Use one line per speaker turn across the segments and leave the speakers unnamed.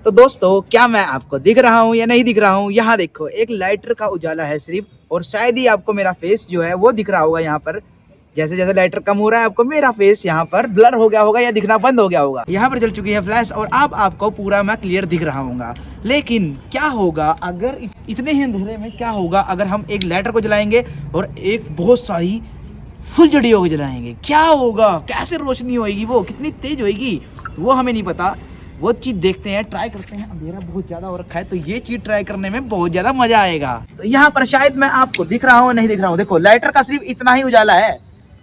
तो दोस्तों क्या मैं आपको दिख रहा हूँ या नहीं दिख रहा हूँ? यहाँ देखो एक लाइटर का उजाला है सिर्फ, और शायद ही आपको मेरा फेस जो है वो दिख रहा होगा। यहाँ पर जैसे जैसे लाइटर कम हो रहा है आपको मेरा फेस यहाँ पर ब्लर हो गया होगा या दिखना बंद हो गया होगा। यहाँ पर चल चुकी है फ्लैश और अब आपको पूरा मैं क्लियर दिख रहा हूँ। लेकिन क्या होगा अगर इतने ही अंधेरे में, क्या होगा अगर हम एक लाइटर को जलाएंगे और एक बहुत सारी फुलझड़ियों को जलाएंगे? क्या होगा, कैसे रोशनी होगी, वो कितनी तेज होगी वो हमें नहीं पता। वो चीज देखते हैं, ट्राई करते हैं। अंधेरा बहुत ज्यादा हो रखा है तो ये चीज ट्राई करने में बहुत ज्यादा मजा आएगा। तो यहाँ पर शायद मैं आपको दिख रहा हूँ नहीं दिख रहा हूँ, देखो लाइटर का सिर्फ इतना ही उजाला है।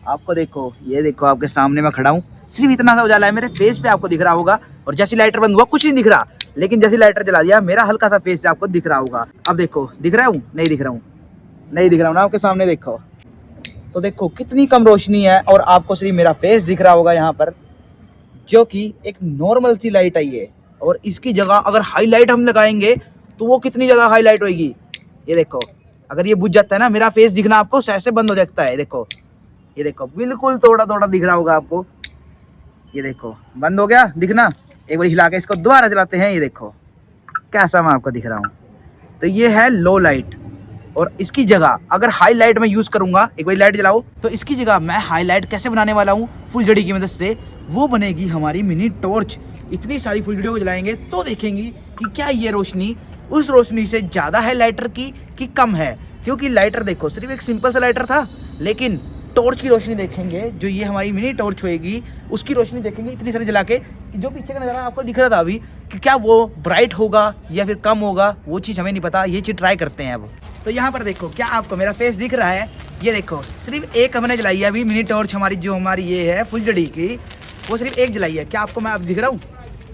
आपको देखो, ये देखो आपके सामने मैं खड़ा हूँ, सिर्फ इतना सा उजाला है। मेरे फेस पे आपको दिख रहा होगा, और जैसी लाइटर बंद हुआ कुछ नहीं दिख रहा, लेकिन जैसी लाइटर जला दिया मेरा हल्का सा फेस आपको दिख रहा होगा। अब देखो दिख रहा हूँ नहीं दिख रहा हूँ, नहीं दिख रहा हूँ ना आपके सामने, देखो तो देखो कितनी कम रोशनी है और आपको सिर्फ मेरा फेस दिख रहा होगा यहाँ पर, जो कि एक नॉर्मल सी लाइट आई है। और इसकी जगह अगर हाईलाइट हम लगाएंगे तो वो कितनी ज़्यादा हाईलाइट होगी। ये देखो अगर ये बुझ जाता है ना, मेरा फेस दिखना आपको ऐसे बंद हो जाता है। देखो ये देखो बिल्कुल थोड़ा थोड़ा दिख रहा होगा आपको, ये देखो बंद हो गया दिखना। एक बार हिला के इसको दोबारा चलाते हैं, ये देखो कैसा मैं आपको दिख रहा हूँ। तो ये है लो लाइट, और इसकी जगह अगर हाई लाइट में यूज़ करूंगा, एक बार लाइट जलाओ, तो इसकी जगह मैं हाई लाइट कैसे बनाने वाला हूँ फुलझड़ी की मदद से। वो बनेगी हमारी मिनी टॉर्च। इतनी सारी फुलझड़ियों को जलाएंगे तो देखेंगे कि क्या ये रोशनी उस रोशनी से ज़्यादा है लाइटर की कि कम है। क्योंकि लाइटर देखो सिर्फ एक सिंपल सा लाइटर था, लेकिन टॉर्च की रोशनी देखेंगे, जो ये हमारी मिनी टॉर्च होएगी उसकी रोशनी देखेंगे इतनी सारी जला के, जो पीछे का नज़ारा आपको दिख रहा था अभी कि क्या वो ब्राइट होगा या फिर कम होगा, वो चीज़ हमें नहीं पता। ये चीज़ ट्राई करते हैं अब। तो यहाँ पर देखो क्या आपको मेरा फेस दिख रहा है? ये देखो सिर्फ एक हमने जलाई है अभी मिनी टॉर्च, हमारी जो हमारी ये है फुलझड़ी की, वो सिर्फ एक जलाई है। क्या आपको मैं अब दिख रहा हूँ?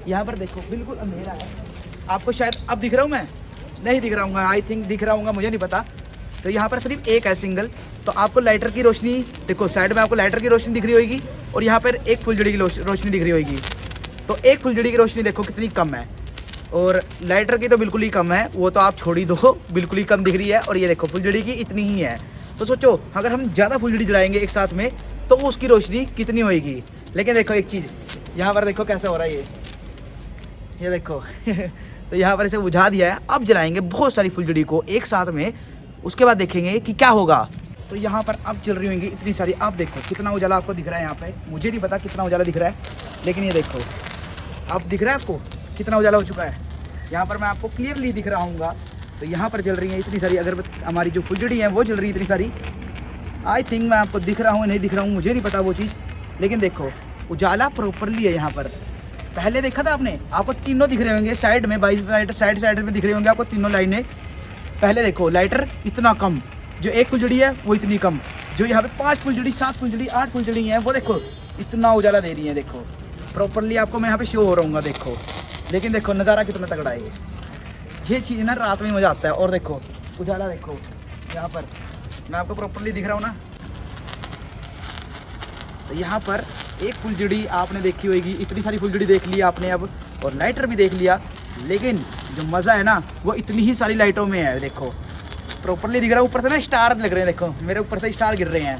यहाँ पर देखो बिल्कुल अंधेरा है, आपको शायद अब दिख रहा हूँ, मैं नहीं दिख रहा हूँ, आई थिंक दिख रहा हूँ, मुझे नहीं पता। तो यहाँ पर सिर्फ एक है सिंगल, तो आपको लाइटर की रोशनी देखो, साइड में आपको लाइटर की रोशनी दिख रही होगी और यहाँ पर एक फुलझड़ी की रोशनी दिख रही होगी। तो एक फुलझड़ी की रोशनी देखो कितनी कम है, और लाइटर की तो बिल्कुल ही कम है, वो तो आप छोड़ ही दो, बिल्कुल ही कम दिख रही है। और ये देखो फुलझड़ी की इतनी ही है। तो सोचो अगर हम ज़्यादा फुलझड़ी जलाएंगे एक साथ में तो उसकी रोशनी कितनी होएगी। लेकिन देखो एक चीज़, यहाँ पर देखो कैसा हो रहा है ये देखो तो यहाँ पर इसे बुझा दिया है। अब जलाएंगे बहुत सारी फुलझड़ी को एक साथ में, उसके बाद देखेंगे कि क्या होगा। तो यहाँ पर अब चल रही होंगी इतनी सारी, आप देखो कितना उजाला आपको दिख रहा है यहाँ पे, मुझे नहीं पता कितना उजाला दिख रहा है, लेकिन ये देखो अब दिख रहा है आपको कितना उजाला हो चुका है। यहाँ पर मैं आपको क्लियरली दिख रहा हूँ। तो यहाँ पर जल रही है इतनी सारी अगरबत्ती, हमारी जो फुलझड़ी है वो जल रही है इतनी सारी। आई थिंक मैं आपको दिख रहा हूँ नहीं दिख रहा हूँ, मुझे नहीं पता वो चीज़, लेकिन देखो उजाला प्रॉपरली है यहाँ पर। पहले देखा था आपने, आपको तीनों दिख रहे होंगे साइड में, साइड में दिख रहे होंगे आपको तीनों लाइनें। पहले देखो लाइटर इतना कम, जो एक फुलझड़ी है वो इतनी कम, जो यहाँ पे 5 फुलझड़ी 7 फुलझड़ी 8 फुलझड़ी हैं वो देखो इतना उजाला दे रही है। देखो प्रॉपरली आपको मैं यहाँ पे शो हो रहूँगा, देखो। लेकिन देखो नज़ारा कितना तगड़ा है ये चीज़ ना, रात में मज़ा आता है। और देखो उजाला देखो यहाँ पर, मैं आपको प्रॉपरली दिख रहा हूँ ना। तो यहाँ पर एक फुलझड़ी आपने देखी होगी, इतनी सारी फुलझड़ी देख ली आपने अब, और लाइटर भी देख लिया, लेकिन जो मज़ा है ना वो इतनी ही सारी लाइटों में है। देखो प्रॉपरली दिख रहा है, ऊपर से ना स्टार लग रहे हैं, देखो मेरे ऊपर से स्टार गिर रहे हैं,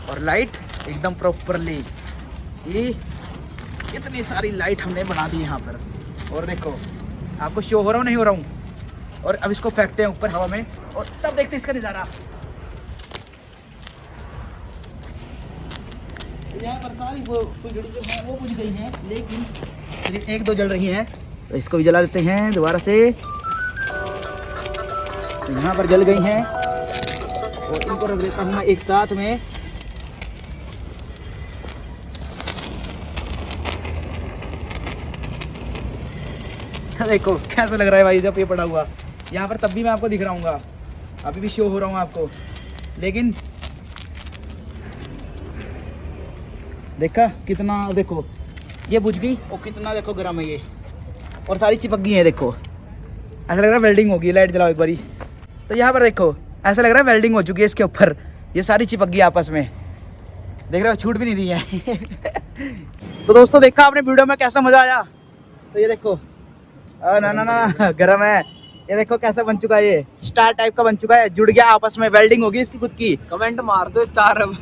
और लाइट एकदम प्रॉपरली, ये कितनी सारी लाइट हमने बना दी यहाँ पर। और देखो आपको शो हो रहा हूँ नहीं हो रहा हूँ। और अब इसको फेंकते हैं ऊपर हवा में और तब देखते हैं इसका नज़ारा। यहाँ पर सारी फुलझड़ी जो है वो बुझ गई हैं, लेकिन सिर्फ 1-2 जल रही हैं। तो इसको भी जला देते हैं दोबारा से। तो यहाँ पर जल गई हैं और इनको रख देता हूँ मैं एक साथ में। देखो कैसा लग रहा है भाई जब ये पड़ा हुआ यहाँ पर, तब भी मैं आपको दिख रहा हूँ, अभी भी शो हो रहा हूँ आपको। लेकिन देखा कितना, देखो ये बुझ गई और कितना देखो गर्म है ये, और सारी चिपक गई है। देखो ऐसा लग रहा है वेल्डिंग होगी, लाइट जलाओ एक बारी। तो यहाँ पर देखो ऐसा लग रहा है वेल्डिंग हो चुकी है इसके ऊपर, ये सारी चिपक गई आपस में, देख रहे हो छूट भी नहीं रही है तो दोस्तों देखा आपने वीडियो में कैसा मजा आया? तो ये देखो ना गर्म है, ये देखो कैसा बन चुका है, ये स्टार टाइप का बन चुका है, जुड़ गया आपस में, वेल्डिंग होगी इसकी खुद की।
कमेंट मार दो स्टार अब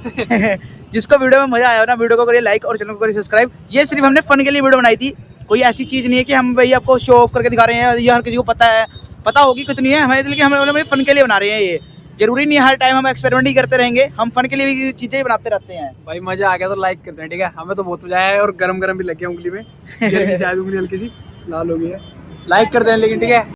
जिसको वीडियो में मजा आया हो ना, वीडियो को करिए लाइक और चैनल को करिए सब्सक्राइब। ये सिर्फ हमने फन के लिए वीडियो बनाई थी, कोई ऐसी चीज नहीं है कि हम भाई आपको शो ऑफ करके दिखा रहे हैं, ये हर किसी को पता होगी कितनी है हमारे दिल की, हम फन के लिए बना रहे हैं। ये जरूरी नहीं हर टाइम हम एक्सपेरिमेंट ही करते रहेंगे, हम फन के लिए भी चीजें बनाते रहते हैं।
भाई मजा आ गया तो लाइक करते हैं, ठीक है। हमें तो बहुत मजा आया है और गरम गरम भी लग गया उंगली में, जल गई शायद उंगली हल्की सी लाल हो गई है। लाइक कर दें लेकिन, ठीक है।